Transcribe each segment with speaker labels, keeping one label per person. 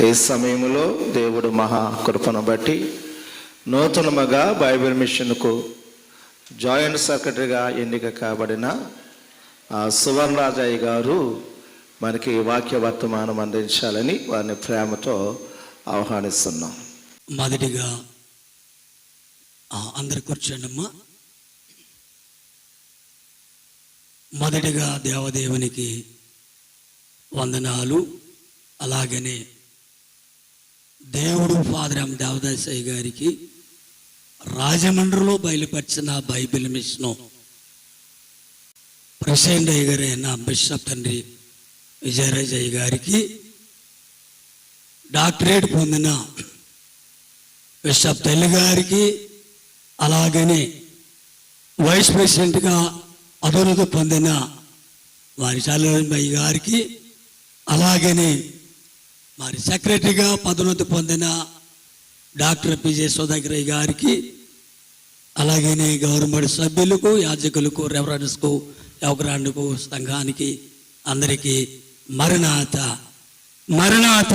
Speaker 1: ఈ సమయంలో దేవుడు మహా కృపను బట్టి నూతనముగా బైబిల్ మిషన్కు జాయింట్ సెక్రటరీగా ఎన్నిక కాబడిన సువర్ణరాజయ్య గారు మనకి వాక్య వర్తమానం అందించాలని వారిని ప్రేమతో ఆహ్వానిస్తున్నాం.
Speaker 2: మొదటిగా అందరు కూర్చోండమ్మా. మొదటిగా దేవదేవునికి వందనాలు. అలాగనే దేవుడు ఫాదర్ ఎం దేవదాసయ్య గారికి రాజమండ్రిలో బయలుపరిచిన బైబిల్ మిషన్ ప్రెసిడెంట్ అయ్య గారైన బిషప్ తండ్రి విజయరాజయ్య గారికి, డాక్టరేట్ పొందిన బిషప్ తల్లి గారికి, అలాగనే వైస్ ప్రెసిడెంట్గా అదోన్నతి పొందిన వారి చాలయ్య గారికి, అలాగనే మరి సెక్రటరీగా పదోన్నతి పొందిన డాక్టర్ పిజే సుధాకరయ్య గారికి, అలాగనే గవర్నమెంట్ సభ్యులకు, యాజకులకు, రెవరెండ్స్కు, యువకురాండ్కు, సంఘానికి అందరికీ మరణాత మరణాత.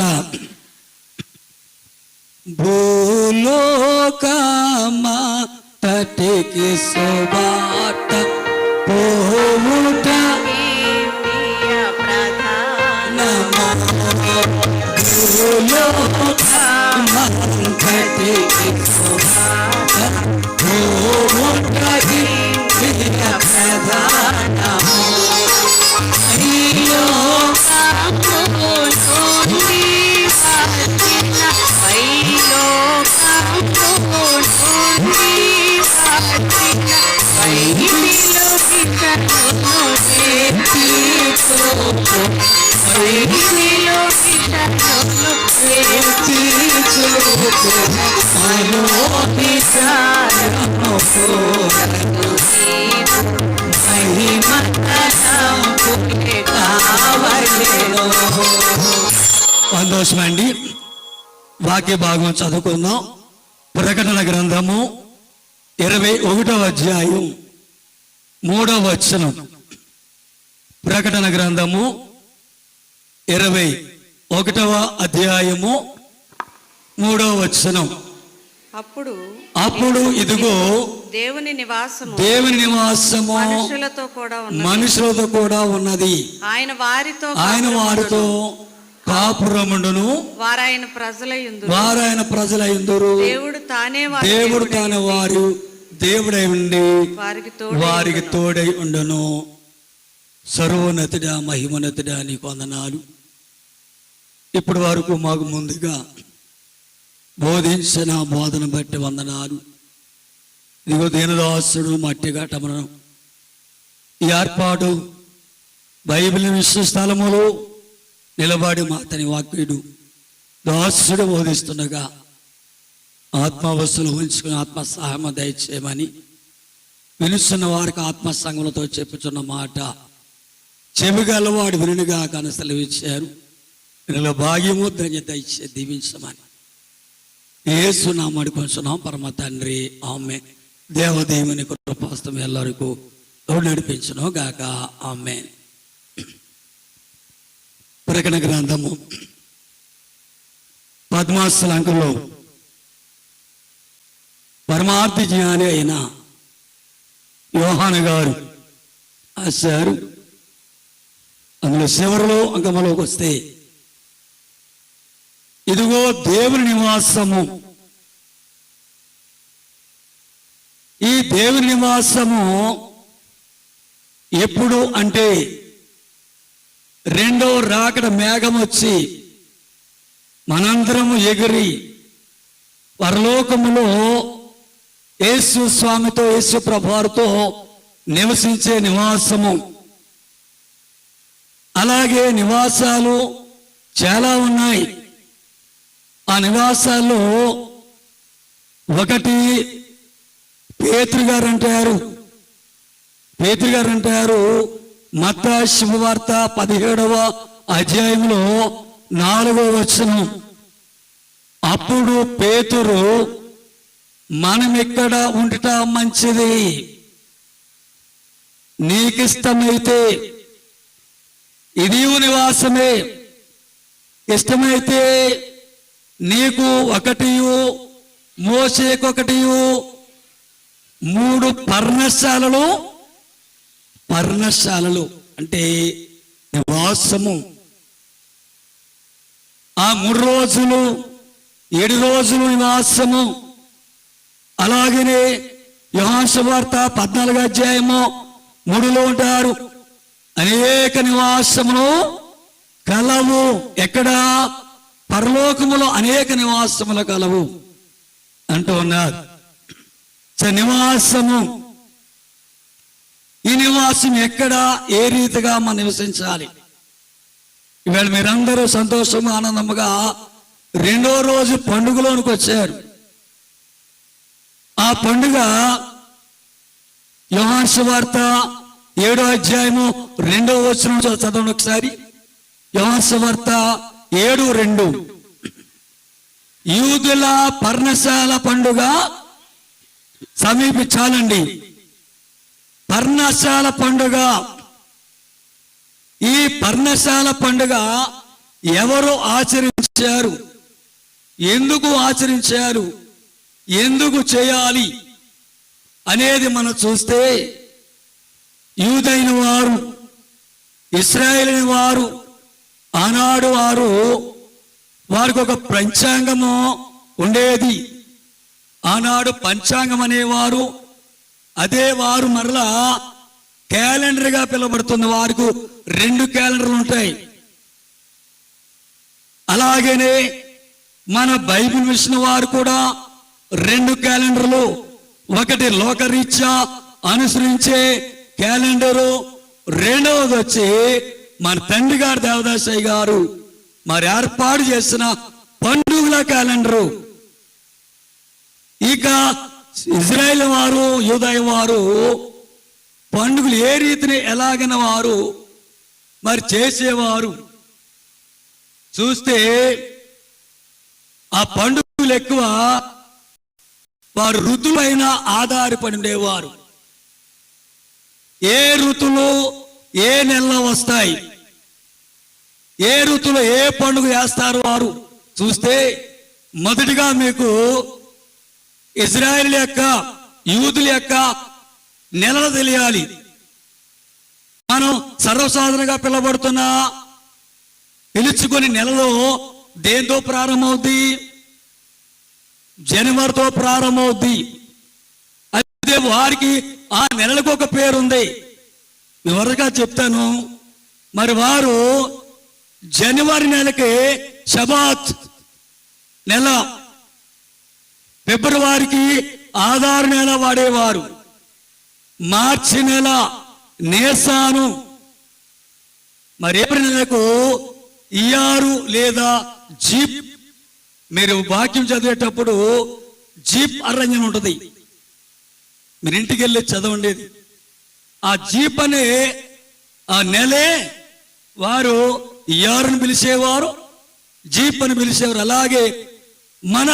Speaker 2: భూలోకమా తటికి సువార్త పోవుట సంతోషమండి. వాక్య భాగం చదువుకుందాం. ప్రకటన గ్రంథము 21వ అధ్యాయం 3వ వచనం. ప్రకటన గ్రంథము 21వ అధ్యాయము 3వ వచనం. అప్పుడు ఇదిగో దేవుని నివాసము మనుషులతో కూడా ఉన్నది. ఆయన వారితో కాపురముండును, వారాయన ప్రజలయుందురు. దేవుడు తానే వారు దేవుడై ఉండి వారికి తోడై ఉండును. సర్వోన్నతుడా, మహిమోన్నతుడా, నీకు వందనాలు. ఇప్పటి వరకు మాకు ముందుగా బోధించిన బోధన బట్టి వందనాలు. ఇదిగో దీనదాసుడు మట్టిగా టమనం ఈ ఏర్పాటు బైబిల్ విశ్వ స్థలములో నిలబడి మాతని వాక్యుడు దాసుడు బోధిస్తుండగా ఆత్మవస్తులు ఉంచుకుని ఆత్మ సహాయం దయచేయమని వినుస్తున్న వారికి ఆత్మ సంగములతో చెప్పుచున్న మాట చెవిగలవాడు వినుగా కనసలవిచ్చారు. ఇందులో భాగ్యము ధన్యత ఇచ్చే దీవించమని యేసు నామమున కొంచున్నాం పరమ తండ్రి, ఆమేన్. దేవదేవుని కృపాస్తం ఎల్లరికూ నడిపించును గాక, ఆమేన్. ప్రకటన గ్రంథము 16వ అంకంలో పరమార్థ జ్ఞాని అయిన యోహాను గారు రాశారు. అందులో చివరిలో అంకములోకి వస్తే, ఇదిగో దేవుని నివాసము. ఈ దేవుని నివాసము ఎప్పుడు అంటే రెండో రాకడ మేఘం వచ్చి మనందరము ఎగిరి పరలోకములో యేసు స్వామితో, యేసు ప్రభువారితో నివసించే నివాసము. అలాగే నివాసాలు చాలా ఉన్నాయి. ఆ నివాసాల్లో ఒకటి పేతురు గారు అంటారు మత్తయి శుభవార్త 17వ అధ్యాయంలో 4వ వచనం. అప్పుడు పేతురు, మనం ఇక్కడ ఉండట మంచిది, నీకిష్టమైతే ఇది నివాసమే, ఇష్టమైతే నీకు ఒకటియు మోసేకొకటియు 3 పర్ణశాలలు అంటే నివాసము. ఆ 3 రోజులు 7 రోజులు నివాసము. అలాగనే యోహాను సువార్త 14వ అధ్యాయము 3లో ఉంటారు, అనేక నివాసములు కలవు. ఎక్కడ? పరలోకములో అనేక నివాసములు కలవు అంటూ ఉన్నారు. నివాసము, ఈ నివాసం ఎక్కడ, ఏ రీతిగా మనం నివసించాలి? ఇవాళ మీరందరూ సంతోషంగా ఆనందముగా 2వ రోజు పండుగలోనికి వచ్చారు. ఆ పండుగ యోహాను సువార్త 7వ అధ్యాయము 2వ వచనం చదవండి ఒకసారి. యోహాను సువార్త 7:2. యూదుల పర్ణశాల పండుగ సమీపించాలండి. పర్ణశాల పండుగ. ఈ పర్ణశాల పండుగ ఎవరు ఆచరించారు, ఎందుకు ఆచరించారు, ఎందుకు చేయాలి అనేది మనం చూస్తే, యూదైన వారు, ఇశ్రాయేలు వారు ఆనాడు వారికి ఒక పంచాంగము ఉండేది. ఆనాడు పంచాంగం అనేవారు. అదే వారు మరలా క్యాలెండర్గా పిలువబడుతున్న వారికి 2 క్యాలెండర్లు ఉంటాయి. అలాగనే మన బైబిల్ విషయం వారు కూడా 2 క్యాలెండర్లు. ఒకటి లోకరీత్యా అనుసరించే క్యాలెండరు, రెండవది వచ్చి మన తండ్రి గారు దేవదాసయ్య గారు మరి ఏర్పాటు చేసిన పండుగల క్యాలెండరు. ఇక ఇజ్రాయేల్ వారు, యూదాయ వారు పండుగలు ఏ రీతిని ఎలాగైన వారు మరి చేసేవారు చూస్తే, ఆ పండుగలు ఎక్కువ వారు ఋతులైన ఆధారపడి ఉండేవారు. ఏ ఋతులు ఏ నెలలో వస్తాయి, ఏ ఋతులు ఏ పండుగ చేస్తారు వారు చూస్తే, మొదటిగా మీకు ఇజ్రాయేల్ యొక్క, యూదుల యొక్క నెలలు తెలియాలి. మనం సర్వసాధారణంగా పిలుచుకొని నెలలో దేంతో ప్రారంభమవుద్ది? జనవరితో ప్రారంభమవుద్ది. అయితే వారికి ఆ నెలలకు ఒక పేరుంది. వివరంగా చెప్తాను. మరి వారు జనవరి నెలకి షబాత్ నెల, ఫిబ్రవరికి ఆధార్ నెల వాడేవారు, మార్చి నెల నేసాను, మరి ఏప్రిల్ నెలకు ఇయారు లేదా జీప్. మీరు వాక్యం చదివేటప్పుడు జీప్ అరణ్యం ఉంటుంది, మీరు ఇంటికి వెళ్ళి చదవండి. ఆ జీప్ అనే ఆ నెలే వారు ఇయారుని పిలిచేవారు, జీప్ అని పిలిచేవారు. అలాగే మన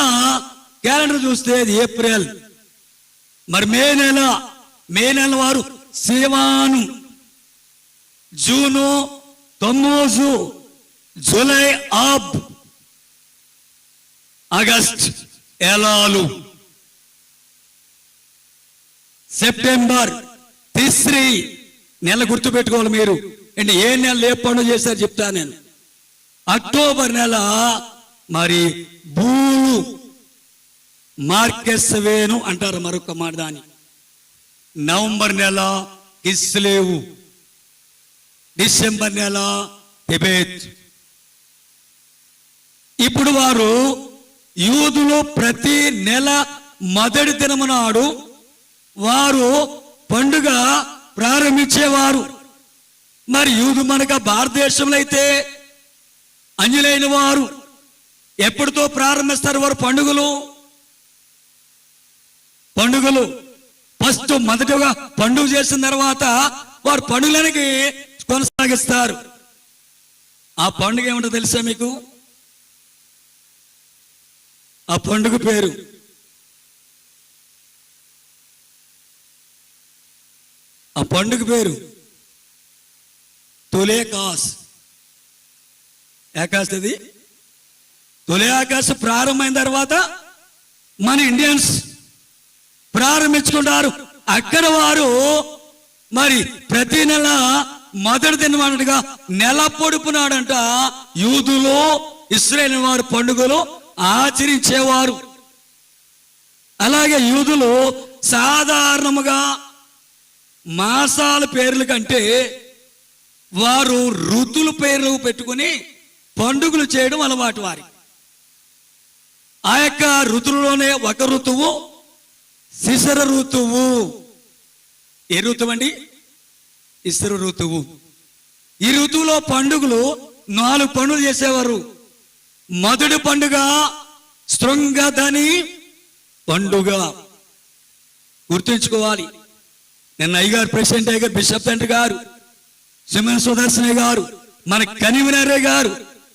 Speaker 2: క్యాలెండర్ చూస్తే అది ఏప్రిల్. మరి మే నెల వారు సివాను, జూను తమ్మోజు, జూలై ఆబ్, ఆగస్ట్ ఎలాలు, సెప్టెంబర్ తిస్రీ. నెల గుర్తుపెట్టుకోవాలి మీరు. అంటే ఏ నెల ఏ పండుగ చేశారు చెప్తా నేను. అక్టోబర్ నెల మరి బూలు, మార్కెస్ వేను అంటారు మరొక మాట దాన్ని. నవంబర్ నెల కిస్లేవు, డిసెంబర్ నెల టిబెత్. ఇప్పుడు వారు యూదులు ప్రతి నెల మొదటి దినము నాడు వారు పండుగ ప్రారంభించేవారు. మరి యూదు మనక భారతదేశంలో అయితే అన్యులైన వారు ఎప్పటితో ప్రారంభిస్తారు వారు పండుగలు ఫస్ట్ మొదటగా పండుగ చేసిన తర్వాత వారు పండుగలకి కొనసాగిస్తారు. ఆ పండుగ ఏమిటో తెలుసా మీకు? ఆ పండుగ పేరు తొలేకాస్. ఏకాస్తది తొలి ఆకాశం ప్రారంభమైన తర్వాత మన ఇండియన్స్ ప్రారంభించుకుంటారు. అక్కడ వారు మరి ప్రతి నెల మొదటి దినమన్నట్టుగా నెల పొడుపునాడంట యూదులు ఇశ్రాయేలు వారు పండుగలు ఆచరించేవారు. అలాగే యూదులు సాధారణముగా మాసాల పేర్ల కంటే వారు ఋతుల పేర్లు పెట్టుకుని పండుగలు చేయడం అలవాటు వారి. ఆ యొక్క ఋతువులోనే ఒక ఋతువు శిశిర ఋతువు. ఏ ఋతువు అండి? శిశిర ఋతువు. ఈ ఋతువులో పండుగలు 4 పండుగలు చేసేవారు. మొదటి పండుగ శృంగధని పండుగ. గుర్తుంచుకోవాలి. నిన్న అయ్యగారు, ప్రెసిడెంట్ అయ్యగారు, బిషప్ తండ్రి గారు, సిమన్ సుదర్శనయ్య గారు, మన కన్వీనరే గారు,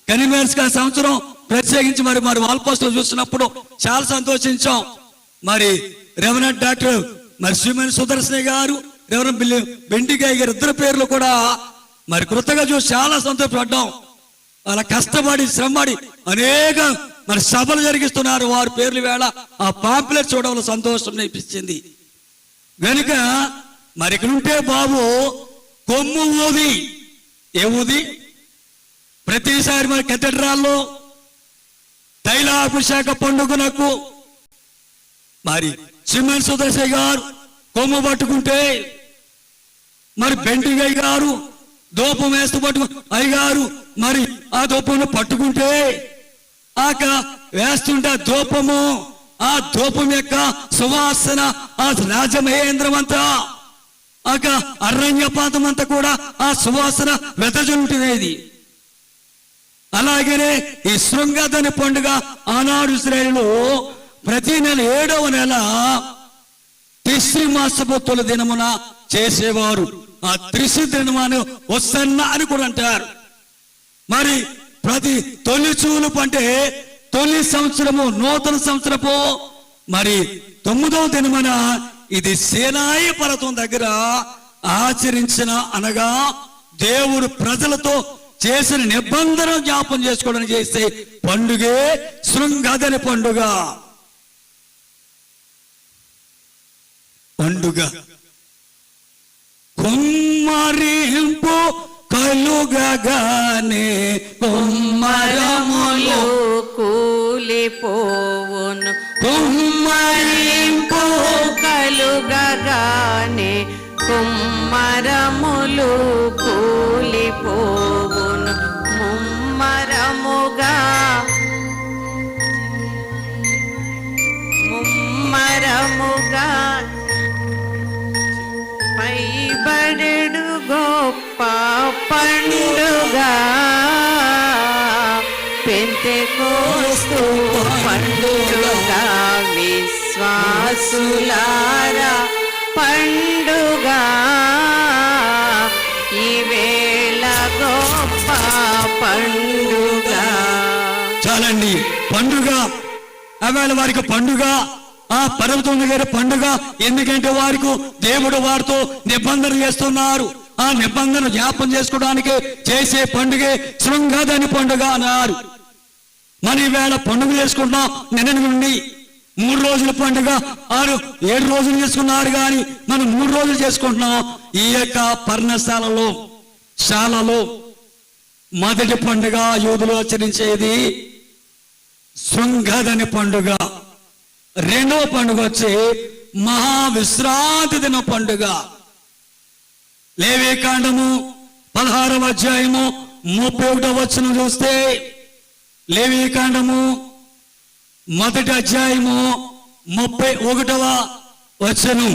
Speaker 2: కన్వీనర్స్ గా సంవత్సరం ప్రత్యేకించి మరి వాల్ పోస్టులు చూస్తున్నప్పుడు చాలా సంతోషించాం. మరి రెవరెండ్ డాక్టర్ మరి సిమన్ సుదర్శనయ్య గారు, రెవరెండ్ బెండిగాయ గారు ఇద్దరు పేర్లు కూడా మరి కృతగా చూసి చాలా సంతోషపడ్డాం. వాళ్ళ కష్టపడి శ్రమపడి అనేక మరి సభలు జరిగిస్తున్నారు. వారి పేర్లు వేళ ఆ పాంప్లెట్ చూడవల్ల సంతోషం అనిపించింది. కనుక మరి ఇక్కడ ఉంటే బాబు కొమ్ము ఊది. ఏ ఊది? ప్రతిసారి మరి కేథడ్రాల్లో తైలాభిషేక పండుగనకు మరి సిమన్ సుదర్శనయ్య గారు కొమ్ము పట్టుకుంటే, మరి బెంటిగయ్య గారు దూపం వేస్తూ అయ్యగారు మరి ఆ దూపంలో పట్టుకుంటే ఆక వేస్తుంటే ఆ ధూపం యొక్క సువాసన ఆ రాజమహేంద్రం అంతా ఆక అరణ్యపాతం అంతా కూడా ఆ సువాసన వెదజల్లుతున్నది. అలాగనే ఈ శృంగధని పండుగ ఆనాడు ఇశ్రాయేలులో ప్రతి నెల 7వ నెల తిస్రి మాసపు తొలి దినమున చేసేవారు. ఆ త్రిసి దినమాను వసన్న అని కూడా అంటారు. మరి ప్రతి తొలి చూలుపు అంటే తొలి సంవత్సరము, నూతన సంవత్సరపు మరి 9వ దినమున ఇది సీనాయి పర్వతం దగ్గర ఆచరించిన అనగా దేవుడు ప్రజలతో చేసిన నిబంధన జ్ఞాపం చేసుకోవడానికి చేసే పండుగే శృంగధని పండుగ. కుమ్మరింపు కలుగగానే
Speaker 3: కుమ్మరములు కూలిపోవును. కుమ్మరింపు కలుగగానే కుమ్మరములు కూలిపోవును. ముమ్మరముగా పైబడెడు గొప్ప పండుగ పెంతెకోస్తు పండుగ విశ్వాసులారా పండుగ ఈవేళ గొప్ప పండుగ.
Speaker 2: చాలండి పండుగ. ఆవేళ వారికి పండుగ, ఆ పర్వతం దగ్గర పండుగ. ఎందుకంటే వారికి దేవుడు వారితో నిబంధన చేస్తున్నారు. ఆ నిబంధన జ్ఞాపం చేసుకోవడానికి చేసే పండుగే శృంగధని పండుగ అన్నారు. మన ఈవేళ పండుగ చేసుకుంటున్నాం. నిన్న నుండి 3 రోజుల పండుగ 7 రోజులు చేసుకున్నారు, కానీ మనం 3 రోజులు చేసుకుంటున్నాం. ఈ యొక్క పర్ణశాలలో మొదటి పండుగ యూదులు ఆచరించేది శృంగధని పండుగ. రెండవ పండుగ వచ్చి మహావిశ్రాంతి దిన పండుగ. లేవీకాండము 16వ అధ్యాయము 31వ వచనం చూస్తే, లేవీకాండము 1వ అధ్యాయము 31వ వచనం,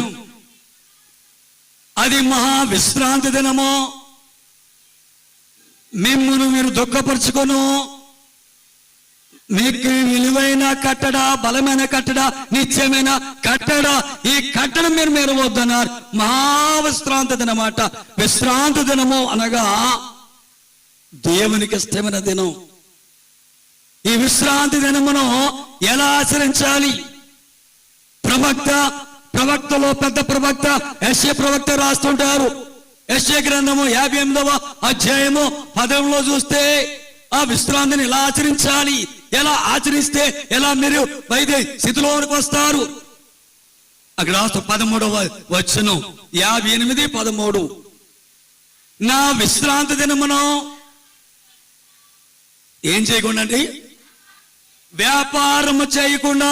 Speaker 2: అది మహావిశ్రాంతి దినము. మిమ్మును మీరు దుఃఖపరుచుకొను, మీకు విలువైన కట్టడ, బలమైన కట్టడ, నిత్యమైన కట్టడ, ఈ కట్టడం మీరు వద్దన్నారు. మహావిశ్రాంతి దినమాట. విశ్రాంతి దినము అనగా దేవునికి ఇష్టమైన దినం. ఈ విశ్రాంతి దినమును ఎలా ఆచరించాలి? ప్రవక్తలో పెద్ద ప్రవక్త యెషయా ప్రవక్త రాస్తుంటారు. యెషయా గ్రంథము 58వ అధ్యాయము 10లో చూస్తే ఆ విశ్రాంతిని ఎలా ఆచరించాలి, ఎలా ఆచరిస్తే ఎలా మీరు వైద్య స్థితిలోనికి వస్తారు. అక్కడ రాష్ట్ర 13వ వచనం 58:13. నా విశ్రాంతి దినమును ఏం చేయకుండా అండి, వ్యాపారము చేయకుండా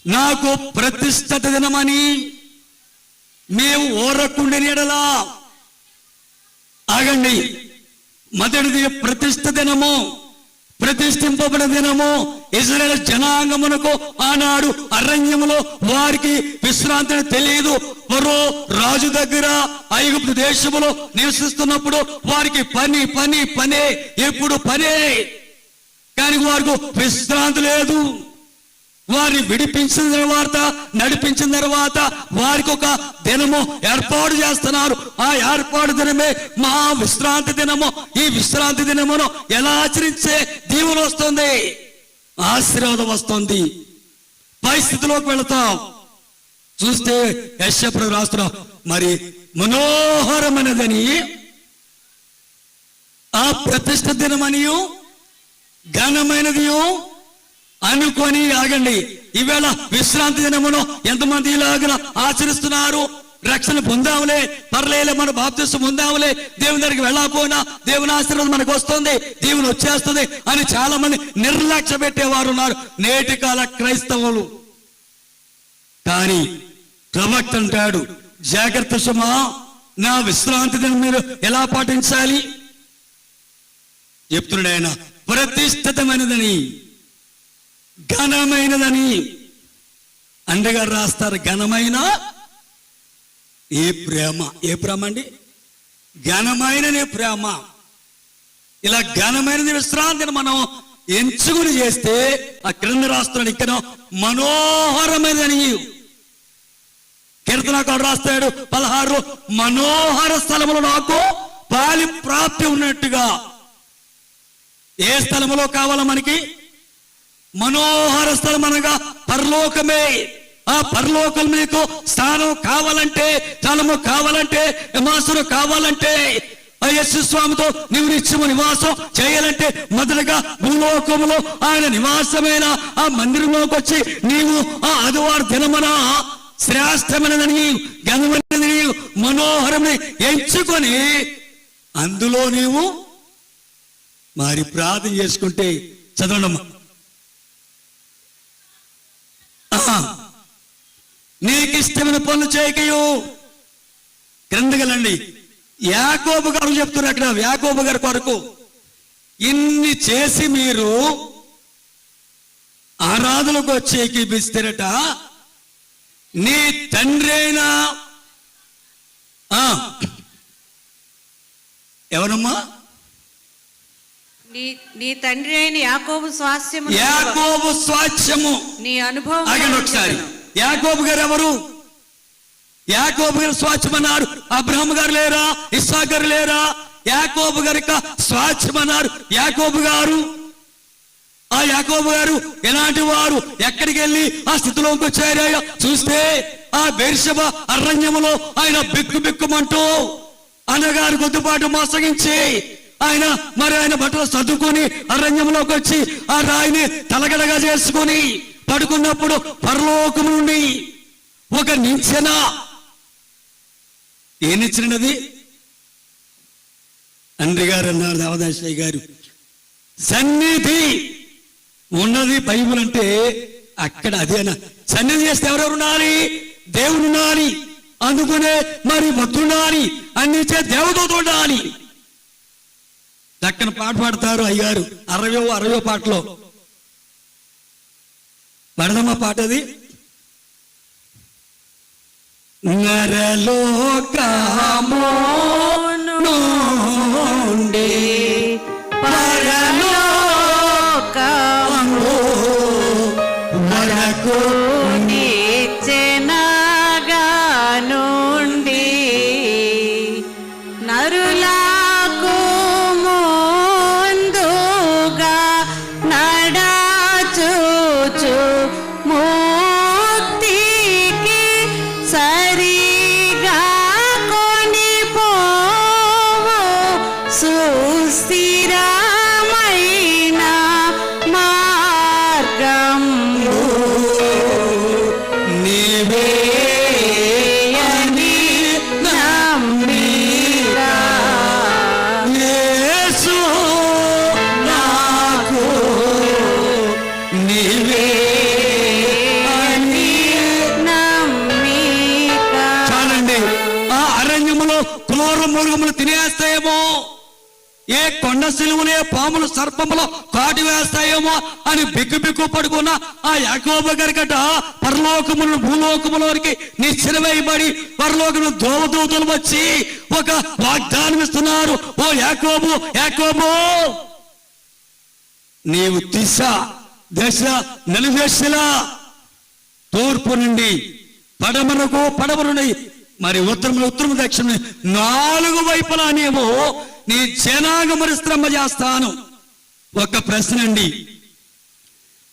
Speaker 2: నాకు ప్రతిష్ఠిత దినమని మేము ఓరకుండిన ఎడలా. ఆగండి, మొదటిది ప్రతిష్ఠ దినము, ప్రతిష్ఠింపబడిన దినము. ఇశ్రాయేలు జనాంగమునకు ఆనాడు అరణ్యములో వారికి విశ్రాంతిని తెలియదు. ఫరో రాజు దగ్గర ఐగుప్తు దేశములో నివసిస్తున్నప్పుడు వారికి పని పని పనే, ఎప్పుడు పనే. కానీ వారికి విశ్రాంతి లేదు. వారిని విడిపించిన తర్వాత, నడిపించిన తర్వాత వారికి ఒక దినము ఏర్పాటు చేస్తున్నారు. ఆ ఏర్పాటు దినమే మా విశ్రాంతి దినము. ఈ విశ్రాంతి దినమును ఎలా ఆచరించే దీవెన వస్తుంది, ఆశీర్వాదం వస్తుంది. పరిస్థితిలోకి వెళతాం. చూస్తే యెషయా రాస్తున్నాం, మరి మనోహరమైనదని ఆ ప్రతిష్ఠ దినమనియు ఘనమైనదియు అనుకొని. ఆగండి, ఈవేళ విశ్రాంతి దినమును ఎంతమంది ఇలాగ ఆచరిస్తున్నారు? రక్షణ పొందాములే, పర్లేలే, మన బాప్తిసం పొందాములే, దేవుని దగ్గరికి వెళ్ళకపోయినా దేవుని ఆశీర్వాదం మనకు వస్తుంది, దేవుని వచ్చేస్తుంది అని చాలా మంది నిర్లక్ష్య పెట్టేవారు ఉన్నారు నేటి కాల క్రైస్తవులు. కానీ ప్రవక్త అంటాడు, జాగ్రత్త సుమా, నా విశ్రాంతి దినం మీరు ఎలా పాటించాలి చెప్తున్నాడు ఆయన. ప్రతిష్ఠితమైనదని, ఘనమైనదని. అండగారు రాస్తారు, ఘనమైన ఏ ప్రేమ. ఏ ప్రేమ అండి? ఘనమైన ప్రేమ. ఇలా ఘనమైనది విశ్రాంతిని మనం ఎంచుకుని చేస్తే, ఆ క్రింద రాస్తున్నాడు ఇక్కడ మనోహరమైనదని. కీర్తనకారుడు రాస్తాడు 16, మనోహర స్థలములో నాకు పాలి ప్రాప్తి ఉన్నట్టుగా. ఏ స్థలములో కావాలా మనకి? మనోహర స్థలం అనగా పరలోకమే. ఆ పరలోకం మీకు స్థానం కావాలంటే, స్థలము కావాలంటే, నివాసం కావాలంటే, యేసు స్వామితో నీవు నిత్యము నివాసం చేయాలంటే మొదటగా భూలోకములో ఆయన నివాసమైన ఆ మందిరంలోకి వచ్చి నీవు ఆ ఆదివారం దినమున శ్రేష్టమైనదని, ఘనమైనదని, మనోహరమని ఎంచుకొని అందులో నీవు మరి ప్రార్థన చేసుకుంటే. చదవండమ్మా. నీకు ఇష్టమైన పనులు చేయకయు. క్రిందకెళ్ళండి. యాకోబు గారు చెప్తున్నారు అక్కడ, యాకోబు గారి కొరకు ఇన్ని చేసి మీరు ఆరాధనకు వచ్చి ఏకీపిస్తారట. నీ తండ్రి అయినా ఎవరమ్మా?
Speaker 3: నీ తండ్రి అయిన యాకోబు స్వాస్థ్యము.
Speaker 2: యాకోబు స్వాస్థ్యము
Speaker 3: నీ అనుభవం.
Speaker 2: ఆగండి ఒకసారి. యాకోబు గారు ఎవరు? యాకోబు గారు స్వాస్థ్యం అన్నారు. అబ్రహం గారు లేరా? ఇస్సాకు గారు లేరా? యాకోబు గారి స్వాస్థ్యం అన్నారు. యాకోబు గారు, ఆ యాకోబు గారు ఎలాంటి వారు? ఎక్కడికి వెళ్ళి ఆ స్థితిలోకి వచ్చారో చూస్తే, ఆ బెర్షెబ అరణ్యములో ఆయన బిక్కు బిక్కుమంటూ అన్నగారు కొద్దిపాటు మోసగించి ఆయన బట్టలు సర్దుకొని అరణ్యంలోకి వచ్చి ఆ రాయిని తలగడగా చేసుకొని పడుకున్నప్పుడు పరలోకం నుండి ఒక నిచ్చెన. ఏ నిచ్చెనది? తండ్రి గారు అన్నారు, దేవదాసయ్య గారు, సన్నిధి ఉన్నది. బైబుల్ అంటే అక్కడ అదేనా? సన్నిధి చేస్తే ఎవరెవరు ఉండాలి? దేవుడు ఉండాలి. అందుకనే మరి భక్తులు ఉండాలి, అన్ని చే దేవదూత ఉండాలి. దక్కన పాట పాడతారు అయ్యారు 60వ పాటలో. పడదమ్మా పాట అది. నరలోకము నుండి
Speaker 3: పరలోకము
Speaker 2: వరకు
Speaker 3: నిచ్చెనగా నుండి నరులకు ముందుగా నడచుచు ముక్తికి సరిగా కొనిపోవు సుస్థిరమైన
Speaker 2: తినేస్తాయేమో, ఏ కొండ సిలువలు, ఏ పాములు సర్పములు కాటు వేస్తాయేమో అని బిక్కు పడుకున్న ఆ యాకోబు గారికట పరలోకములను భూలోకములోనికి నిశ్చలవేయబడి పరలోకములు దోవదూతలు వచ్చి ఒక వాగ్దానం ఇస్తున్నారు. ఓ యాకోబు, యాకోబు, నీవు దిశ దశ నలుదశల తూర్పు నుండి పడమర నుండి మరి ఉత్తరము దక్షిణ 4 వైపులా నీవు నీ జనాంగమును శ్రమ చేస్తాను. ఒక ప్రశ్న అండి,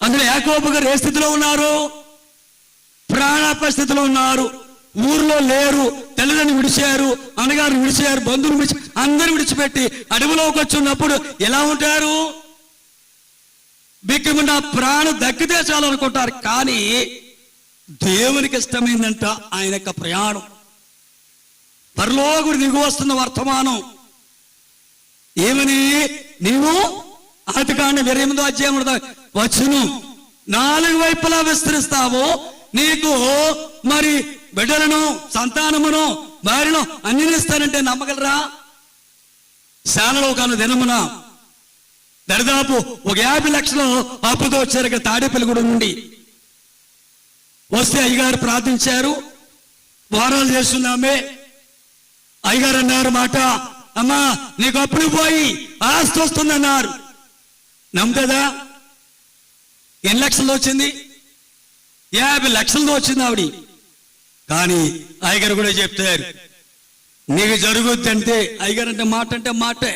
Speaker 2: అందులో యాకోబు గారు ఏ స్థితిలో ఉన్నారు? ప్రాణాపాయ స్థితిలో ఉన్నారు. ఊర్లో లేరు, తల్లిదండ్రులు విడిచారు, అన్నగారిని విడిచారు, బంధువులు విడిచి అందరు విడిచిపెట్టి అడవిలోకి వచ్చినప్పుడు ఎలా ఉంటారు? బిక్కుకుండా ప్రాణం దక్కితే చాలనుకుంటారు. కానీ దేవునికి ఇష్టమైందంట ఆయన యొక్క ప్రయాణం. పరలోకుడు దిగు వస్తున్న వర్తమానం ఏమని? నీవు ఆదికాండం 28వ అధ్యాయం వచ్చును 4 వైపులా విస్తరిస్తావు, నీకు మరి బిడ్డలను, సంతానమును, భార్యను అన్ని ఇస్తానంటే నమ్మగలరా? శాలలో కాను దినమున దరిదాపు ఒక 50 లక్షలు అప్పుతో వచ్చారు తాడేపల్లిగూడెం నుండి. వస్తే అయ్యగారు ప్రార్థించారు, వారాలు చేస్తున్నామే. అయ్యగారు అన్నారు మాట, అమ్మా నీకు అప్పుడు పోయి ఆస్తి వస్తుందన్నారు. నమ్ముతుందా? ఎన్ని లక్షలు వచ్చింది? 50 లక్షలతో వచ్చింది ఆవిడ. కానీ అయ్యగారు కూడా చెప్తారు, నీకు జరుగుద్ది అంటే అయ్యగారు అంటే మాటే.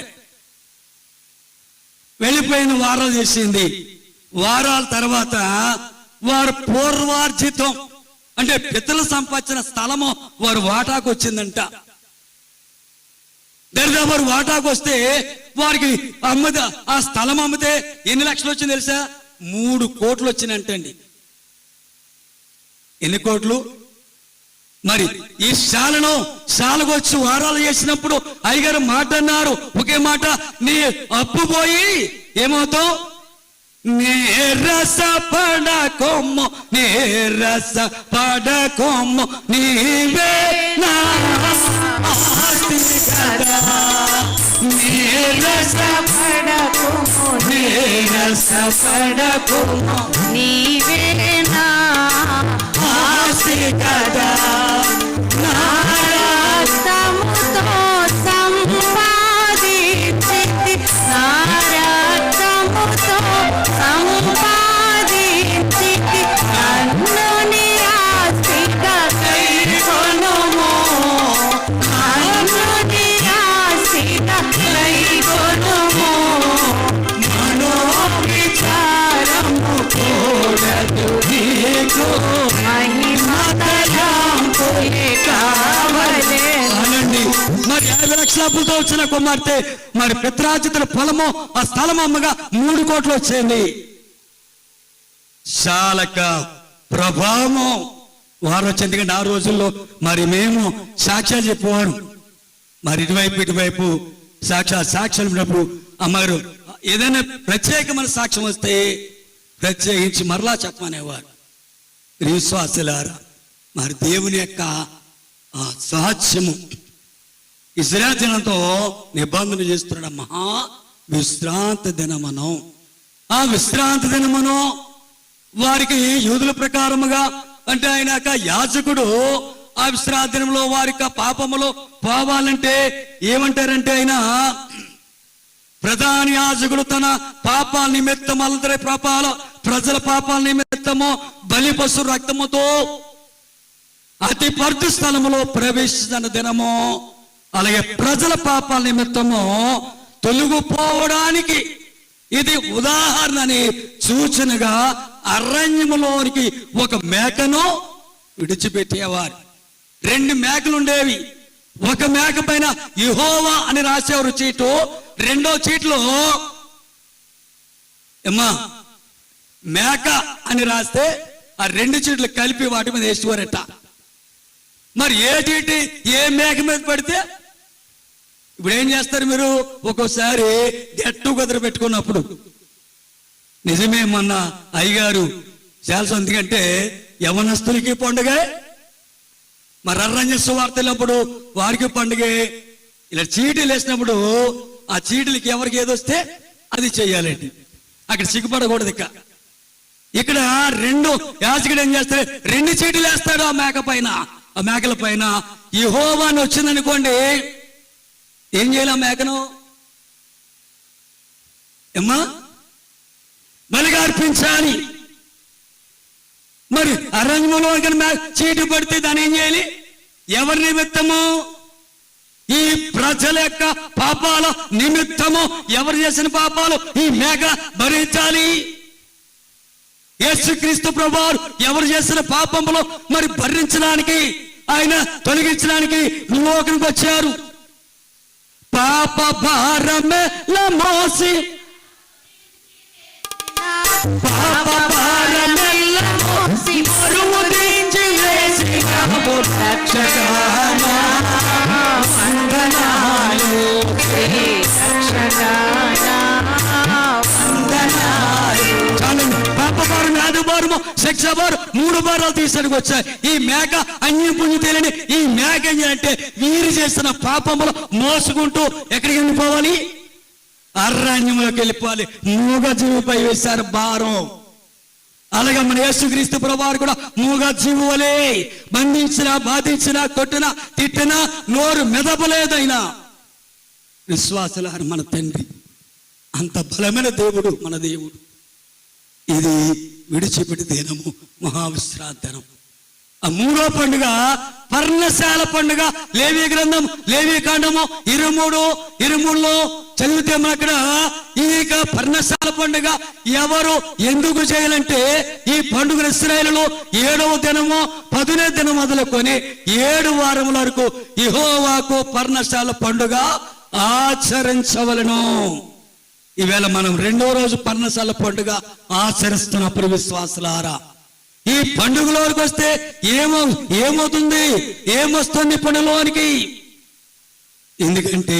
Speaker 2: వెళ్ళిపోయిన వారాలు చేసింది. వారాల తర్వాత వారు పూర్వార్జితం అంటే పితలు సంపాదించిన స్థలము వారు వాటాకు వచ్చిందంట. దరిదాపు వారు వాటాకు వస్తే వారికి ఆ స్థలం అమ్మితే ఎన్ని లక్షలు వచ్చింది తెలుసా? 3 కోట్లు వచ్చినంటండి. ఎన్ని కోట్లు? మరి ఈ శాలకు వచ్చి వారాలు చేసినప్పుడు అయ్యగారు మాట అన్నారు, ఒకే మాట, నీ అప్పు పోయి ఏమవుతావు? నీరస పడకొమ్ము, నీరస పడకొమ్ము, నీవే నా ఆస్తి కదా. నీరస పడకొమ్ము, నీరస పడకొమ్ము,
Speaker 3: నీవే నా
Speaker 2: ఆస్తి కదా.
Speaker 3: నారక్తముతో సంపాదించితి, నారక్తముతో సంపాదించితి, నన్ను నిరాశిగా కైకొనుము, నన్ను నిరాశిగా కైకొనుము. మనోవిచారము కూడదు నీకు,
Speaker 2: మరి 50 లక్షల అప్పులతో వచ్చిన కుమార్తె మరి పిత్రార్జితుల పొలము ఆ స్థలం అమ్మగా 3 కోట్లు వచ్చేయండి. చాలక ప్రభావం వారు వచ్చి, ఎందుకంటే ఆ రోజుల్లో మరి మేము సాక్ష్యాలు చెప్పేవారు. మరి ఇటువైపు సాక్ష్యాలు ఉన్నప్పుడు అమ్మారు ఏదైనా ప్రత్యేకమైన సాక్ష్యం వస్తే ప్రత్యేకించి మరలా చెప్పమనేవారు. విశ్వాసులారా, మరి దేవుని యొక్క సాక్ష్యము ఇశ్రాయేలు జనంతో నిబంధన చేస్తున్నాడు. మహా విశ్రాంతి దినమను, ఆ విశ్రాంతి దినమను వారికి యూదుల ప్రకారముగా అంటే ఆయన యాజకుడు ఆ విశ్రాంతి దినంలో వారి పాపములో పోవాలంటే ఏమంటారంటే ఆయన ప్రధాన యాజకుడు తన పాపాల నిమిత్తం అందరి ప్రజల పాపాల నిమిత్తము బలి పశు రక్తముతో అతి పరిశుద్ధ స్థలములో ప్రవేశించిన దినము, అలాగే ప్రజల పాపాల నిమిత్తము తొలగిపోవడానికి ఇది ఉదాహరణని సూచనగా అరణ్యములోనికి ఒక మేకను విడిచిపెట్టేవారు. 2 మేకలు ఉండేవి. ఒక మేక పైన యెహోవా అని రాసేవారు చీటు, రెండో చీట్లో ఏమ్మా మేక అని రాస్తే ఆ 2 చీట్లు కలిపి వాటి మీద వేసేవారట. మరి ఏ చీటి ఏ మేక మీద పడితే ఇప్పుడు ఏం చేస్తారు మీరు? ఒక్కోసారి గట్టు కుదర పెట్టుకున్నప్పుడు నిజమే, మొన్న అయ్యగారు చాలా ఎందుకంటే యవనస్తులకి పండుగ, మరి అరణ్య సువార్త వెళ్ళినప్పుడు వారికి పండుగ, ఇలా చీటీలు వేసినప్పుడు ఆ చీటీలకి ఎవరికి ఏదొస్తే అది చెయ్యాలండి. అక్కడ సిగ్గుపడకూడదు. ఇక్కడ రెండు యాజకుడు ఏం చేస్తాడు, 2 చీటీలు వేస్తాడు ఆ మేకల పైన. యెహోవా అని వచ్చిందనుకోండి, ఏం చేయాలి? ఆ మేకను ఏమ్మా బలిగా అర్పించాలి. మరి అరణ్యంలో చీటి పడితే దాన్ని ఏం చేయాలి? ఎవరి నిమిత్తము? ఈ ప్రజల యొక్క పాపాల నిమిత్తము. ఎవరు చేసిన పాపాలు ఈ మేక భరించాలి. యేసుక్రీస్తు ప్రభువారు ఎవరు చేసిన పాపములు మరి భరించడానికి, ఆయన తొలగించడానికి లోకానికి వచ్చారు. పాప భారమెల్ల మోసి, పాప భారమెల్ల మోసి బరువు దించి వేసినావు రక్షకానా. వందనాలు రక్షకానా, వందనాలు. చాలండి. పాప భారం, వ్యాధి భారము, శిక్ష భారం 3 భారాలు తీసుకు వచ్చాయి. ఈ మేక అన్యం పుణ్యం తెలియని ఈ మేక ఏం చేయాలంటే వీరు చేసిన పాపములు మోసుకుంటూ ఎక్కడికి వెళ్ళిపోవాలి? అరణ్యంలోకి వెళ్ళిపోవాలి. మూగ జీవుపై వేశారు భారం. అలాగే మన యేసుక్రీస్తు ప్రభువారు కూడా మూగ జీవు వలె బంధించినా, బాధించినా, కొట్టినా, తిట్టినా నోరు మెదపలేదైనా. విశ్వాసులారు, మన తండ్రి అంత బలమైన దేవుడు మన దేవుడు. ఇది విడిచిపెట్టి దినము, మహావిశ్రాంతి దినం. ఆ 3వ పండుగ పర్ణశాల పండుగ. లేవి గ్రంథం, లేవి కాండము 23లో చదివితే అక్కడ ఈ పర్ణశాల పండుగ ఎవరు ఎందుకు చేయాలంటే, ఈ పండుగ ఇశ్రాయేలులో 7వ దినము 10వ దినం మొదలుకొని 7 వారముల వరకు యెహోవాకు పర్ణశాల పండుగ ఆచరించవలను. ఈవేళ మనం 2వ రోజు పర్ణశాల పండుగ ఆచరిస్తున్నప్పుడు విశ్వాసులారా, ఈ పండుగలోకి వస్తే ఏమవుతుంది? ఏమొస్తుంది పండుగలోనికి? ఎందుకంటే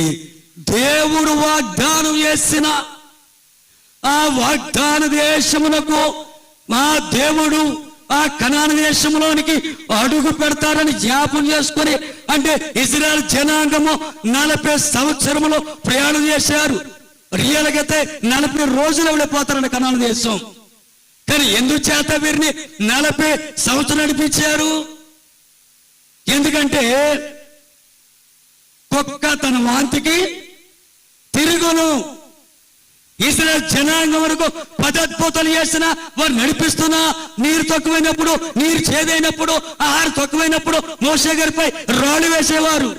Speaker 2: దేవుడు వాగ్దానం చేసిన ఆ వాగ్దాన దేశమునకు మా దేవుడు ఆ కనాను దేశంలోనికి అడుగు పెడతారని జ్ఞాపం చేసుకొని, అంటే ఇశ్రాయేలు జనాంగము 40 సంవత్సరములు ప్రయాణం చేశారు. రియల్గా అయితే 40 రోజులు వెళ్ళిపోతారని కనాను దేశం. కానీ ఎందుచేత వీరిని 40 సంవత్సరాలు నడిపించారు? ఎందుకంటే కుక్క తన వాంతికి తిరుగును. ఇశ్రాయేలు జనాంగం వరకు 10 అద్భుతాలు చేసిన వారు నడిపిస్తున్నా, నీరు తక్కువైనప్పుడు, నీరు చేదైనప్పుడు, ఆహారం తక్కువైనప్పుడు మోషే గారిపై రాళ్ళు వేసేవారు.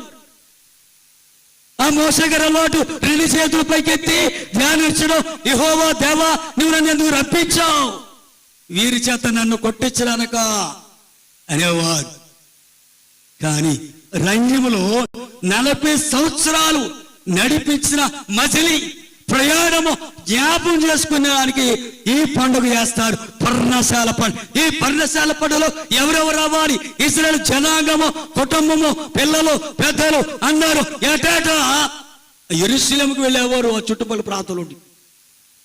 Speaker 2: ఆ మోషే గారి అలవాటు 2 చేతుల పైకెత్తి ధ్యానించడం. యెహోవా దేవా, నువ్వు నన్ను ఎందుకు రప్పించావు? వీరి చేత నన్ను కొట్టించడానక అనేవారు. కానీ రంగములో 40 సంవత్సరాలు నడిపించిన మజిలీ ప్రయాణము జ్ఞాపం చేసుకునేదానికి ఈ పండుగ చేస్తారు, పర్ణశాల పండుగ. ఈ పర్ణశాల పండుగలో ఎవరెవరు రావాలి? ఇశ్రాయేలు జనాంగము, కుటుంబము, పిల్లలు, పెద్దలు అందరూ ఏటేటా యెరూషలేముకు వెళ్ళేవారు. ఆ చుట్టుపక్కల ప్రాంతంలో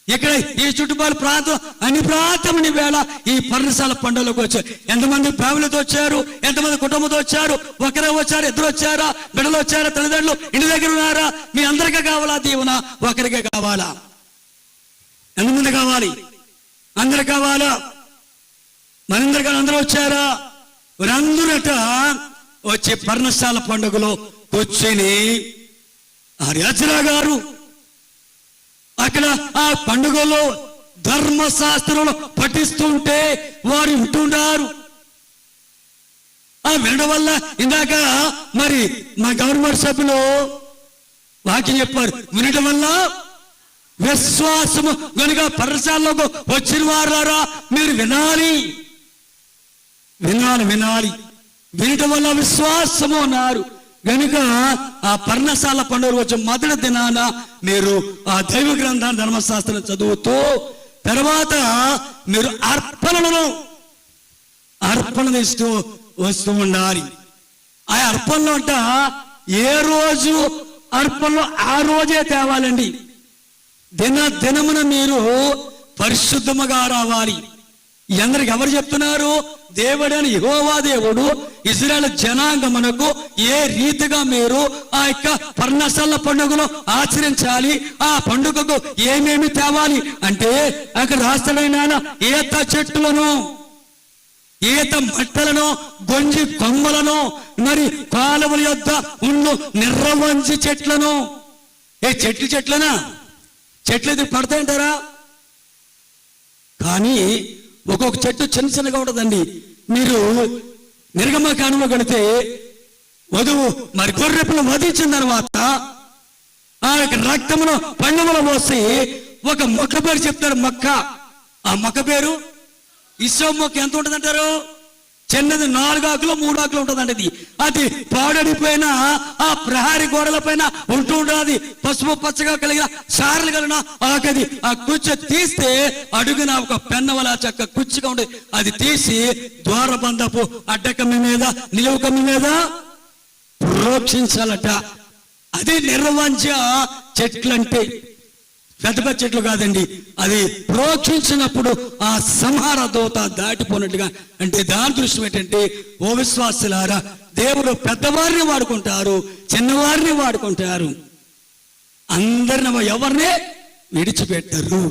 Speaker 2: ఇక్కడ ఈ చుట్టుపక్కల ప్రాంతం అన్ని ప్రాంతముని వేళ ఈ పర్ణశాల పండుగలోకి వచ్చారు. ఎంతమంది ఫ్యామిలీతో వచ్చారు? ఎంతమంది కుటుంబంతో వచ్చారు? ఒకరే వచ్చారు? 2 వచ్చారా? బిడ్డలు వచ్చారా? తల్లిదండ్రులు ఇంటి దగ్గర ఉన్నారా? మీ అందరికీ కావాలా దీవెన? ఒకరికే కావాలా? ఎంతమంది కావాలి? అందరు కావాలా? మనందరికీ అందరూ వచ్చారా? వారందరట వచ్చే పర్ణశాల పండుగలో కూర్చొని ఆ యాజరా గారు అక్కడ ఆ పండుగలో ధర్మశాస్త్రంలో పఠిస్తుంటే వారు వింటున్నారు. ఆ వినడం వల్ల ఇందాక మరి మా గవర్నమెంట్ సభ్యులు వాక్యం చెప్పారు, వినడం వల్ల విశ్వాసము కనుక పర్ణశాలకు వచ్చిన వారారా మీరు వినాలి, వినాలి, వినాలి. వినడం వల్ల విశ్వాసము అన్నారు. కనుక ఆ పర్ణశాల పండుగ వచ్చే మొదటి దినాన మీరు ఆ దైవ గ్రంథాన్ని, ధర్మశాస్త్రం చదువుతూ తర్వాత మీరు అర్పణ ఇస్తూ వస్తూ ఉండాలి. ఆ అర్పణలో అంట ఏ రోజు అర్పణలో ఆ రోజే తేవాలండి. దినమున మీరు పరిశుద్ధముగా రావాలి. అందరికి ఎవరు చెప్తున్నారు? దేవుడని యెహోవా దేవుడు ఇశ్రాయేలు జనాంగమునకు ఏ రీతిగా మీరు ఆ యొక్క పర్ణశాల పండుగను ఆచరించాలి, ఆ పండుగకు ఏమేమి తేవాలి అంటే అక్కడ రాస్తాడైన ఈత చెట్టులను, ఈత మట్టలను, గొంజి కొమ్మలను, మరి కాలువల యొద్ద ఉండు నిర్రవంచి చెట్లను. ఏ చెట్లనా? చెట్లు ఇది పడతాయంటారా? కానీ ఒక్కొక్క చెట్టు చిన్న చిన్నగా ఉంటుందండి. మీరు నిర్గమకాండంలో గడితే వధువు మరి గొర్రెపిల్లను వధించిన తర్వాత ఆ యొక్క రక్తమును పండుగలో పోసి ఒక మొక్క పేరు చెప్తారు. మొక్క, ఆ మొక్క పేరు ఇస్సో మొక్క. ఎంత ఉంటుంది అంటారు? చిన్నది 4 ఆకులు 3 ఆకులు ఉంటుందండి. అది పాడడిపోయిన ఆ ప్రహారీ గోడల పైన ఉంటూ ఉంటుంది. పసుపు పచ్చగా కలిగిన సారలు కలిగిన ఆకది. ఆ కుచ్చు తీస్తే అడుగున ఒక పెన్నవల చక్క కుచ్చుగా ఉండేది. అది తీసి ద్వారబంధపు అడ్డకమ్మి మీద, నిలువు కమ్మి మీద ప్రోక్షించాలట. అది నిర్వంచ చెట్లంటే పెద్ద పెద్ద చెట్లు కాదండి. అది ప్రోక్షించినప్పుడు ఆ సంహార దూత దాటిపోయినట్టుగా. అంటే దాని దృష్టి ఏంటంటే, ఓ విశ్వాసులారా, దేవుడు పెద్దవారిని వాడుకుంటారు, చిన్నవారిని వాడుకుంటారు, అందరిని ఎవరినే విడిచిపెట్టరు.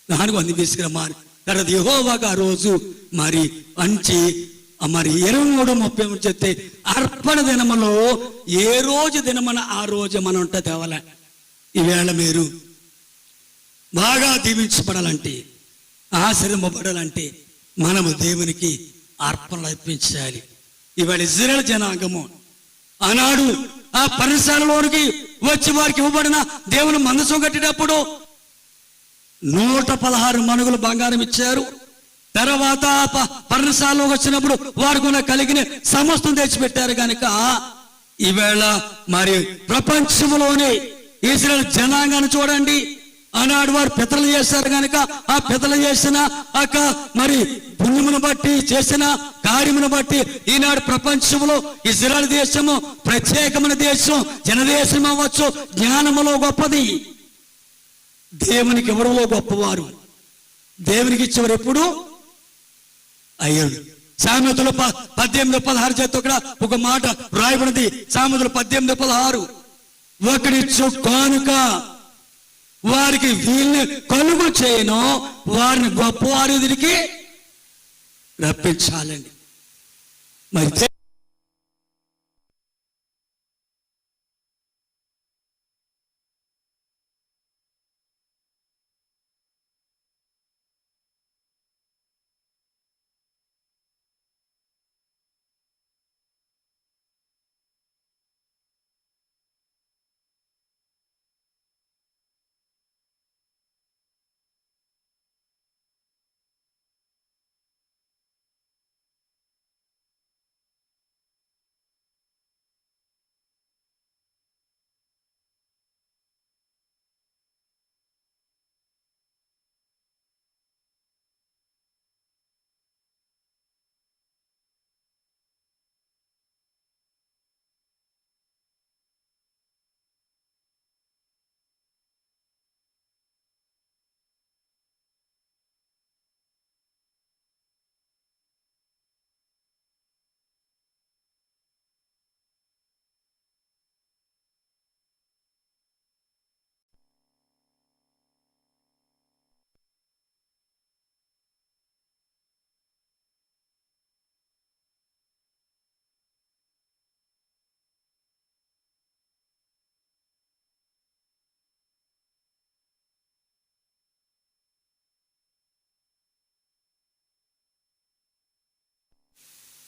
Speaker 2: దానికి అంది తీసుకురమ్మని తర్వాత యెహోవాకు ఆ రోజు మరి 23:30 చెప్తే అర్పణ దినములో ఏ రోజు దినమన ఆ రోజు మనం ఉంటే తేవాల. ఈవేళ మీరు బాగా దీవించబడాలంటే, ఆశీర్వదింపబడాలంటే మనము దేవునికి అర్పణలు అర్పించాలి. ఇవాళ ఇశ్రాయేలు జనాంగము ఆనాడు ఆ పర్ణశాలలోనికి వచ్చి వారికి ఇవ్వబడిన దేవుని మందసం కట్టేటప్పుడు 116 మణుగులు బంగారం ఇచ్చారు. తర్వాత పర్ణశాలలోకి వచ్చినప్పుడు వారికి కలిగిన సమస్తం తెచ్చిపెట్టారు. కనుక ఈవేళ మరి ప్రపంచంలోనే ఇశ్రాయేలు జనాంగాన్ని చూడండి. ఆనాడు వారు పితరులు చేశారు కనుక ఆ పితరులు చేసిన మరి పుణ్యమును బట్టి చేసిన కార్యమును బట్టి ఈనాడు ప్రపంచంలో ఇశ్రాయేలు దేశము ప్రత్యేకమైన దేశం, జనదేశం అవ్వచ్చు. జ్ఞానములో గొప్పది, దేవునికి ఎవరిలో గొప్పవారు, దేవునికి ఇచ్చేవారు ఎప్పుడు అయ్యాడు. సామెతలు 18:16 చేత కూడా ఒక మాట రాయబడింది. సామెతలు 18:16 ఒకడిచ్చు కానుక వారికి వీళ్ళని కలుగు చేయను, వారిని గొప్పవారి ఎదురికి రప్పించాలండి. మరి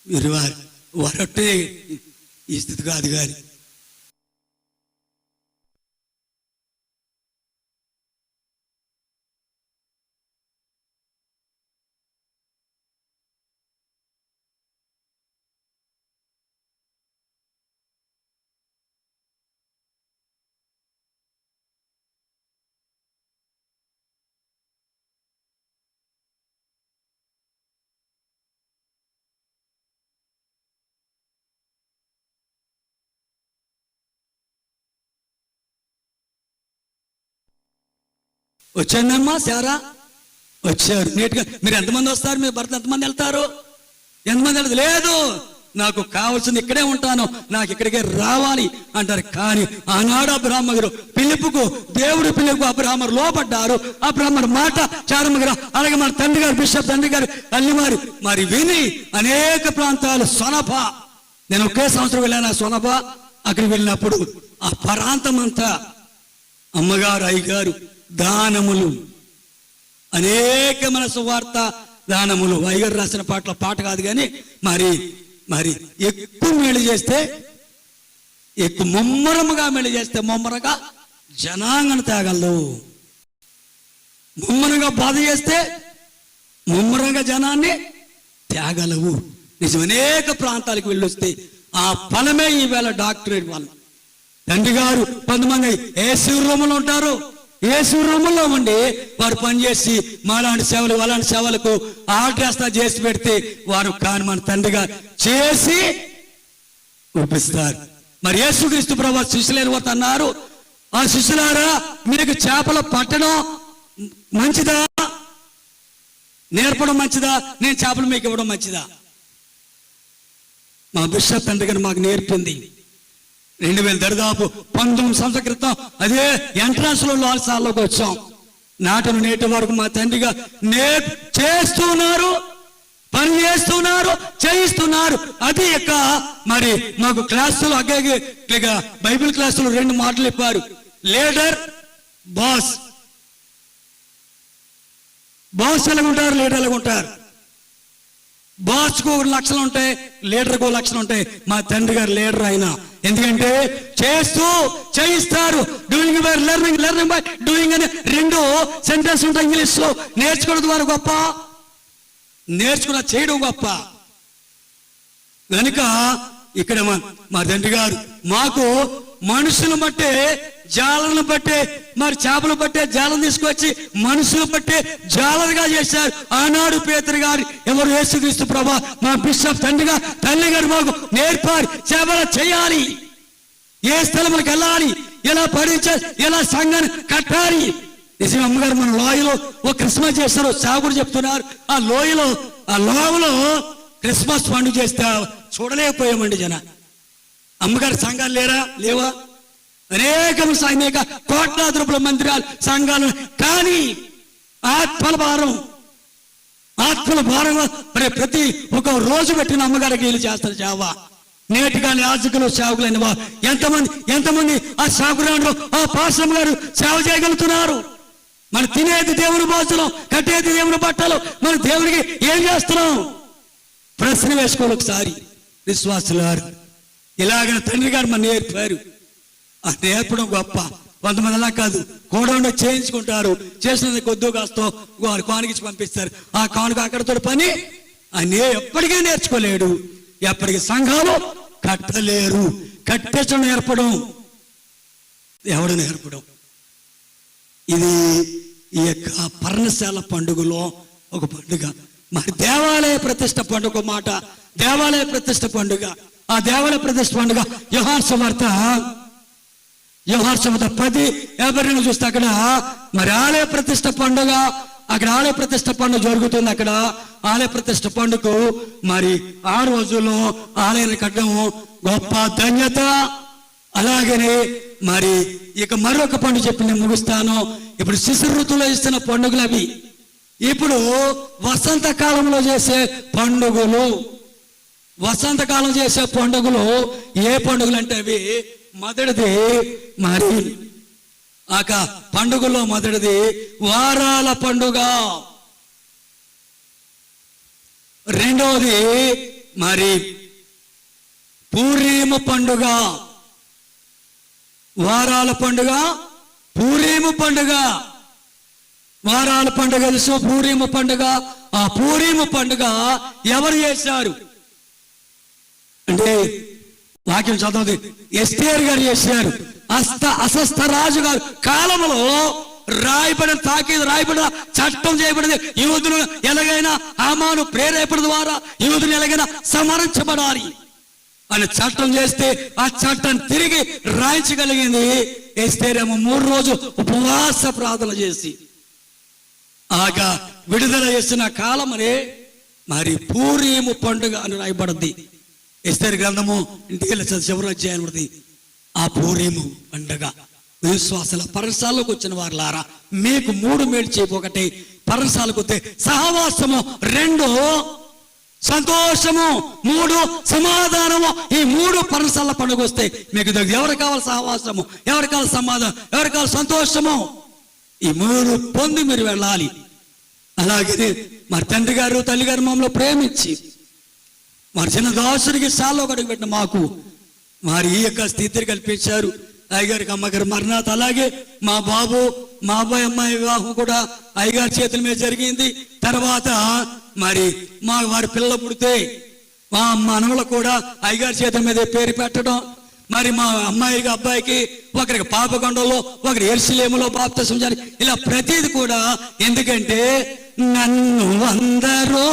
Speaker 2: మీరు వారొట్టే ఈ స్థితి కాదు. కానీ వచ్చానమ్మా సారా, వచ్చారు నీట్గా. మీరు ఎంతమంది వస్తారు? మీ భర్త ఎంతమంది వెళ్తారు? ఎంతమంది వెళ్తారు? లేదు, నాకు కావాల్సింది ఇక్కడే ఉంటాను, నాకు ఇక్కడికే రావాలి అంటారు. కానీ ఆనాడు అబ్రహాము గారు పిలుపుకు, దేవుడు పిలుపుకు అబ్రహాము లోపడ్డారు. అబ్రహాము మాట చారమ్మ గారు, అలాగే మన తండ్రి గారు బిషప్ తండ్రి గారు అల్లివారు మరి విని అనేక ప్రాంతాలు, సొనప, నేను ఒకే సంవత్సరం వెళ్ళాను ఆ సొనప. అక్కడికి వెళ్ళినప్పుడు ఆ ప్రాంతం అంతా అమ్మగారు అయ్యగారు దానములు, అనేకమైన సువార్త దానములు. అయ్యగారు రాసిన పాట కాదు కానీ మరి ఎక్కువ మేలు చేస్తే, ఎక్కువ ముమ్మరముగా మేలు చేస్తే ముమ్మరగా జనాంగను తేగలదు. ముమ్మరంగా బాధ చేస్తే ముమ్మరంగా జనాన్ని తేగలవు. నిజం, అనేక ప్రాంతాలకు వెళ్ళొస్తే ఆ ఫలమే ఈవేళ డాక్టరేట్ వాళ్ళు. తండ్రి గారు 10 మంది ఏసూరంలో ఉంటారు. ఏసూరంలో ఉండి వారు పనిచేసి మాలాంటి సేవలు అలాంటి సేవలకు ఆర్డర్ చేసి పెడితే వారు కాని మన తండ్రి గారు చేసి చూపిస్తారు. మరి యేసుక్రీస్తు ప్రభువు శిష్యులైన వారు అన్నారు, ఆ శిష్యులారా మీకు చేపలు పట్టడం మంచిదా, నేర్పడం మంచిదా, నేను చేపలు మీకు ఇవ్వడం మంచిదా? మా బిషప్ తండ్రి గారు మాకు నేర్పింది. 2000 దరిదాపు 19 సంవత్సరాల క్రితం అదే ఎంట్రన్స్ లో లాల్సాల్లోకి వచ్చాం. నాటను నేటి వరకు మా తండ్రిగా చేస్తున్నారు, పని చేస్తున్నారు, చేయిస్తున్నారు. అది ఇక మరి మాకు క్లాసులు అగ్గే ఇక బైబిల్ క్లాసులు 2 మాటలు ఇప్పారు, లీడర్, బాస్. బాస్ ఎలాగుంటారు, లీడర్ ఎలాగుంటారు? బాస్కు 1 లక్షలు ఉంటాయి, లీడర్కు 1 లక్షలు ఉంటాయి. మా తండ్రి గారు లీడర్ అయినా, ఎందుకంటే చేస్తూ చేయిస్తారు. Doing by learning, learning by doing అని 2 సెంటెన్స్ ఉంటాయి ఇంగ్లీష్ లో. నేర్చుకోవడం ద్వారా గొప్ప, నేర్చుకున్న చేయడం గొప్ప. కనుక ఇక్కడ మా తండ్రి గారు మాకు మనుషులు బట్టే, జాలను బట్టే, మరి చేపలు పట్టే జాలం తీసుకొచ్చి మనుషులు పట్టే జాలరుగా చేశారు. ఆనాడు పేతురు గారు, ఎవరు యేసుక్రీస్తు ప్రభా మా బిషప్ తండ్రిగా తల్లి గారు మాకు నేర్పారు, సేవలు చేయాలి, ఏ స్థలములకు వెళ్ళాలి, ఎలా పడించాలి, ఎలా సంఘాన్ని కట్టాలి. నిజం, అమ్మగారు మన లోయలో ఒక క్రిస్మస్ చేస్తారు, సాగుడు చెప్తున్నారు. ఆ లోయలో క్రిస్మస్ పండుగ చేస్తే చూడలేకపోయామండి జన. అమ్మగారు సంఘాలు లేవా? అనేక కోట్లాది రూపాయల మందిరాలు, సంఘాలు. కానీ ఆత్మల భారం మరి ప్రతి ఒక రోజు పెట్టిన అమ్మగారికి వీళ్ళు చేస్తారు సేవ. నేటిగా యాజకులు సేవకులైన వారు ఎంతమంది ఆ సాగురాండ్రు ఆ పాశ్రమ గారు సేవ చేయగలుగుతున్నారు. మనం తినేది దేవుని భోజనం, కట్టేది దేవుని బట్టలు, మన దేవునికి ఏం చేస్తున్నాం? ప్రశ్న వేసుకోవాలి ఒకసారి విశ్వాసులు గారు. ఇలాగ తండ్రి గారు మన నేర్పారు. ఆ నేర్పడం గొప్ప. 100 అలా కాదు, కూడా చేయించుకుంటారు. చేసినది కొద్దు కాస్తో వారు కానుకిచ్చి పంపిస్తారు. ఆ కానుక అక్కడతో పని అని ఎప్పటికీ నేర్చుకోలేడు. ఎప్పటికీ సంఘాలు కట్టలేరు. కట్టేసడం నేర్పడం, ఎవడు నేర్పడం. ఇది ఈ యొక్క పర్ణశాల పండుగలో ఒక పండుగ. మరి దేవాలయ ప్రతిష్ట పండుగ మాట, దేవాలయ ప్రతిష్ట పండుగ. ఆ దేవాలయ ప్రతిష్ట పండుగ యోహాను సువార్త 10:52 చూస్తే అక్కడ మరి ఆలయ ప్రతిష్ట పండుగ, అక్కడ ఆలయ ప్రతిష్ట పండుగ జరుగుతుంది. అక్కడ ఆలయ ప్రతిష్ట పండుగ మరి ఆ రోజుల్లో ఆలయాన్ని కట్టడం గొప్ప ధన్యత. అలాగనే మరి ఇక మరొక పండుగ చెప్పి నేను ముగిస్తాను. ఇప్పుడు శిశిర ఋతువులో ఇస్తున్న పండుగలు అవి. ఇప్పుడు వసంతకాలంలో చేసే పండుగలు, వసంతకాలం చేసే పండుగలు ఏ పండుగలు అంటే అవి మొదటిది మరి పండుగలో మొదటిది వారాల పండుగ. రెండవది మరి పూరీము పండుగ. వారాల పండుగ, పూరీము పండుగ. వారాల పండుగ తెలుసు, పూరీము పండుగ. ఆ పూరీము పండుగ ఎవరు చేశారు అంటే వాక్యం చదవది, ఎస్తేర్ గారు చేశారు. అసస్థ రాజు గారు కాలంలో రాయబడిన చట్టం చేయబడింది. యూదులు ఎలాగైనా హామాను ప్రేరేపణ ద్వారా యూదులు ఎలాగైనా సంహరించబడాలి అని చట్టం చేస్తే ఆ చట్టం తిరిగి రాయించగలిగింది ఎస్తేరేమో 3 రోజులు ఉపవాస ప్రార్థన చేసి ఆగా విడుదల చేసిన కాలమనే మరి పూరీము పండుగ అని రాయబడింది. ఎస్తేరు గ్రంథము ఇంటికి వెళ్ళి చివరి అధ్యాయం ఉన్నది. ఆ పూరీము పండుగ విశ్వాసాల పరసాలకు వచ్చిన వారులారా, మీకు 3 మేలు చేయబో. 1 పరసాలకు వస్తే సహవాసము, 2 సంతోషము, 3 సమాధానము. ఈ 3 పరసాల పండుగ వస్తే మీకు ఎవరు కావాలి సహవాసము, ఎవరు కావాలి సమాధానం, ఎవరు కావాలి సంతోషము. ఈ 3 పొంది మీరు వెళ్ళాలి. అలాగే మరి తండ్రి గారు తల్లి గారు మమ్మల్ని ప్రేమించి మరి చిన్న దాసుడికి సాల్లో కడుగు పెట్టిన మాకు మరి ఈ యొక్క స్థితిని కల్పించారు. అయ్యగారికి అమ్మగారు మరణాత. అలాగే మా బాబు మా అబ్బాయి అమ్మాయి వివాహం కూడా అయ్యగారి చేతుల మీద జరిగింది. తర్వాత మరి మా వారి పిల్లలు పుడితే మా మనవలకు కూడా అయ్యగారి చేతుల మీద పేరు పెట్టడం. మరి మా అమ్మాయికి అబ్బాయికి ఒకరికి పాపకొండలో, ఒకరి ఎర్సిలేములో బాప్తిసం జరిగి ఇలా ప్రతిది కూడా. ఎందుకంటే నన్ను అందరూ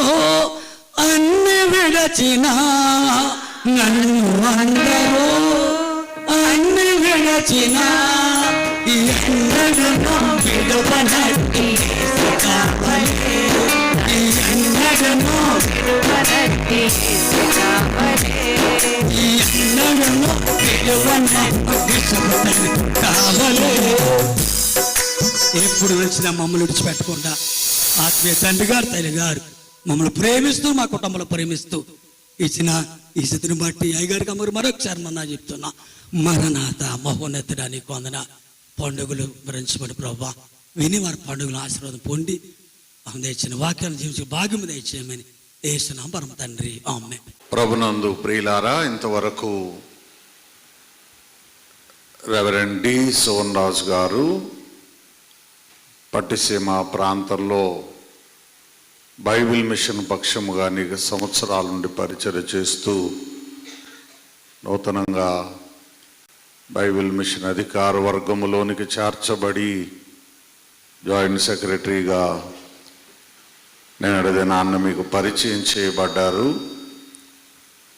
Speaker 2: అన్ని విడచిన, నన్ను అందరూ అన్ని విడచిన ఎన్నడనో విడువనట్టి యేసు కావలే, ఎన్నడనో
Speaker 3: విడువనట్టి యేసు కావలే,
Speaker 2: ఎన్నడనో విడువనట్టి యేసు కావలే. ఎప్పుడు వచ్చినా మమ్మల్ని విడిచిపెట్టకుండా ఆత్మీయ తండ్రి గారు తల్లి గారు మమ్మల్ని ప్రేమిస్తూ మా కుటుంబంలో ప్రేమిస్తూ ఇచ్చిన ఈ స్థితిని బట్టి అయ్యగారికి అమ్మగారు మరొకసారి మన్నా చెప్తున్నా, మరణాత మహోన్నతుడానికి వందన. పండుగలు భరించబడి ప్రభా విని వారి పండుగలు ఆశీర్వాదం పొంది దయచిన వాక్యాన్ని జీవించి భాగ్యం దయచేయమని యేసునామమున పరమ తండ్రి ఆమేన్.
Speaker 4: ప్రభునందు ప్రియులారా, ఇంతవరకు రెవరెండ్ డి సోన్ రాజు గారు పట్టిసీమ ప్రాంతంలో బైబిల్ మిషన్ పక్షముగా అనేక సంవత్సరాల నుండి పరిచయం చేస్తూ నూతనంగా బైబిల్ మిషన్ అధికార వర్గములోనికి చేర్చబడి జాయింట్ సెక్రటరీగా నేడు దినాన్న మీకు పరిచయం చేయబడ్డారు.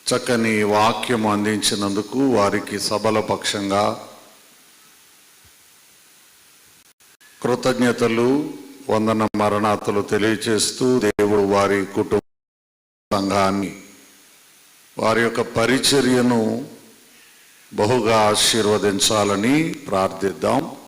Speaker 4: చక్కని వాక్యము అందించినందుకు వారికి సభల పక్షంగా కృతజ్ఞతలు, వందన మరణాతలు తెలియచేస్తూ దేవుడు వారి కుటుంబ సంఘాన్ని, వారి యొక్క పరిచర్యను బహుగా ఆశీర్వదించాలని ప్రార్థిద్దాం.